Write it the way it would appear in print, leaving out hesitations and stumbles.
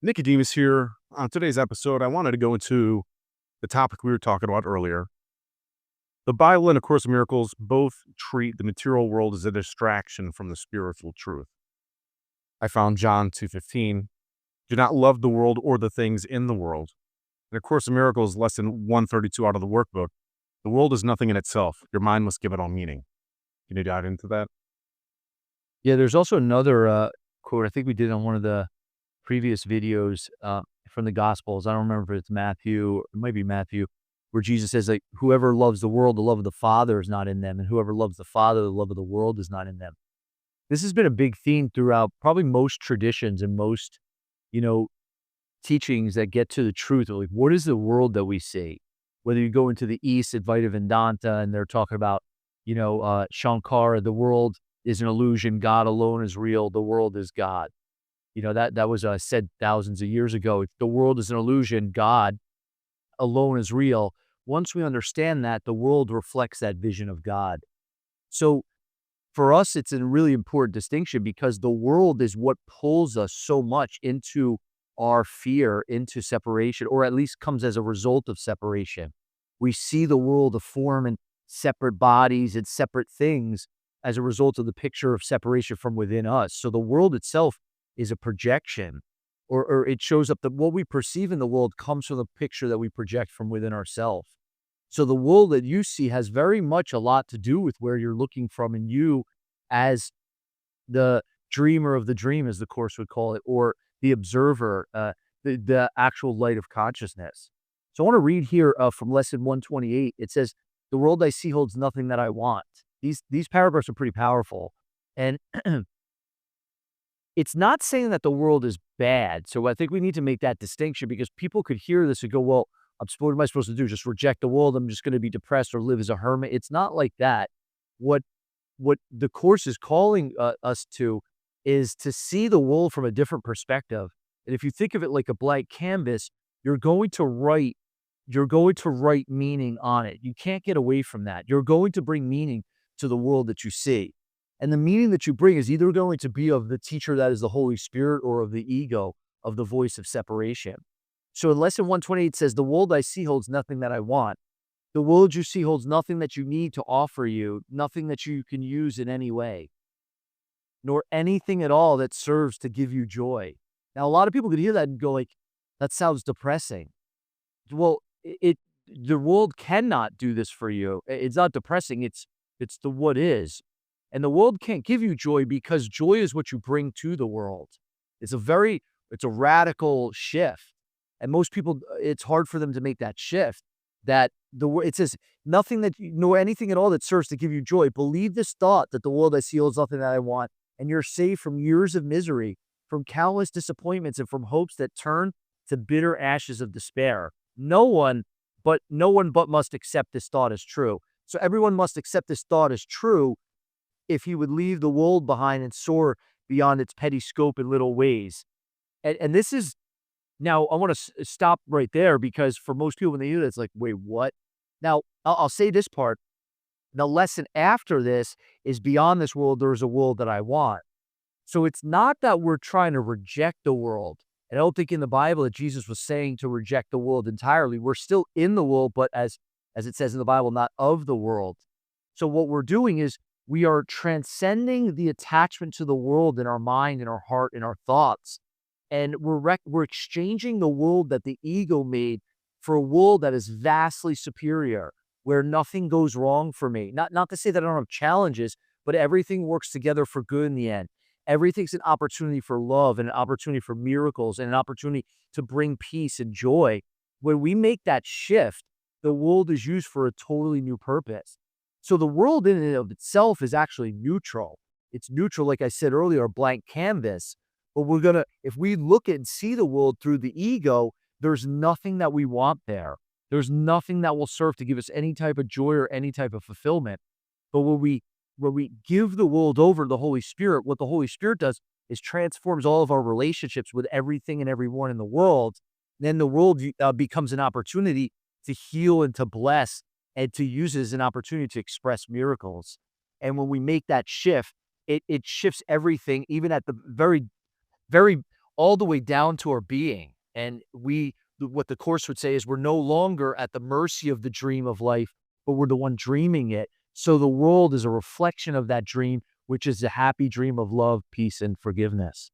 Nicodemus here. On today's episode, I wanted to go into the topic we were talking about earlier. The Bible and A Course in Miracles both treat the material world as a distraction from the spiritual truth. I found John 2:15, do not love the world or the things in the world. In A Course in Miracles, lesson 132 out of the workbook, the world is nothing in itself. Your mind must give it all meaning. Can you dive into that? Yeah, there's also another, quote I think we did on one of the previous videos, from the Gospels. I don't remember if it's Matthew, it might be Matthew, where Jesus says, like, "Whoever loves the world, the love of the Father is not in them, and whoever loves the Father, the love of the world is not in them." This has been a big theme throughout probably most traditions and most, you know, teachings that get to the truth of, like, what is the world that we see? Whether you go into the East, Advaita Vedanta, and they're talking about, Shankara, the world is an illusion, God alone is real, the world is God. That was, said thousands of years ago. The world is an illusion, God alone is real. Once we understand that, the world reflects that vision of God. So, for us, it's a really important distinction because the world is what pulls us so much into our fear, into separation, or at least comes as a result of separation. We see the world of form and separate bodies and separate things as a result of the picture of separation from within us. So the world itself is a projection, or it shows up that what we perceive in the world comes from the picture that we project from within ourselves. So the world that you see has very much a lot to do with where you're looking from and you as the dreamer of the dream, as the Course would call it, or the observer, the actual light of consciousness. So I want to read here from lesson 128. It says, "The world I see holds nothing that I want." These paragraphs are pretty powerful. And it's not saying that the world is bad. So I think we need to make that distinction because people could hear this and go, well, what am I supposed to do? Just reject the world? I'm just going to be depressed or live as a hermit. It's not like that. What what the Course is calling us to is to see the world from a different perspective. And if you think of it like a blank canvas, you're going to write you're going to write meaning on it. You can't get away from that. You're going to bring meaning to the world that you see. And the meaning that you bring is either going to be of the teacher that is the Holy Spirit or of the ego, of the voice of separation. So in lesson 128 says, "The world I see holds nothing that I want." The world you see holds nothing that you need to offer you, nothing that you can use in any way, nor anything at all that serves to give you joy. Now, a lot of people could hear that and go like, that sounds depressing. Well, the world cannot do this for you. It's not depressing. It's the what is. And the world can't give you joy because joy is what you bring to the world. It's a very, it's a radical shift. And most people, it's hard for them to make that shift. That it says nothing that you know anything at all that serves to give you joy. Believe this thought that the world I see holds nothing that I want, and you're saved from years of misery, from countless disappointments, and from hopes that turn to bitter ashes of despair. No one but must accept this thought as true. So everyone must accept this thought as true if he would leave the world behind and soar beyond its petty scope in little ways. And this is now I want to stop right there because for most people when they hear that, it's like, wait, what? Now I'll say this part. The lesson after this is beyond this world, there is a world that I want. So it's not that we're trying to reject the world. And I don't think in the Bible that Jesus was saying to reject the world entirely. We're still in the world, but as it says in the Bible, not of the world. So what we're doing is we are transcending the attachment to the world in our mind, in our heart, in our thoughts. And we're exchanging the world that the ego made for a world that is vastly superior, where nothing goes wrong for me. Not to say that I don't have challenges, but everything works together for good in the end. Everything's an opportunity for love and an opportunity for miracles and an opportunity to bring peace and joy. When we make that shift, the world is used for a totally new purpose. So the world in and of itself is actually neutral. It's neutral, like I said earlier, a blank canvas. But if we look at and see the world through the ego, there's nothing that we want there. There's nothing that will serve to give us any type of joy or any type of fulfillment. But when we give the world over to the Holy Spirit, what the Holy Spirit does is transforms all of our relationships with everything and everyone in the world. Then the world becomes an opportunity to heal and to bless and to use it as an opportunity to express miracles. And when we make that shift, it shifts everything, even at the very all the way down to our being. And what the Course would say is we're no longer at the mercy of the dream of life, but we're the one dreaming it. So the world is a reflection of that dream, which is a happy dream of love, peace, and forgiveness.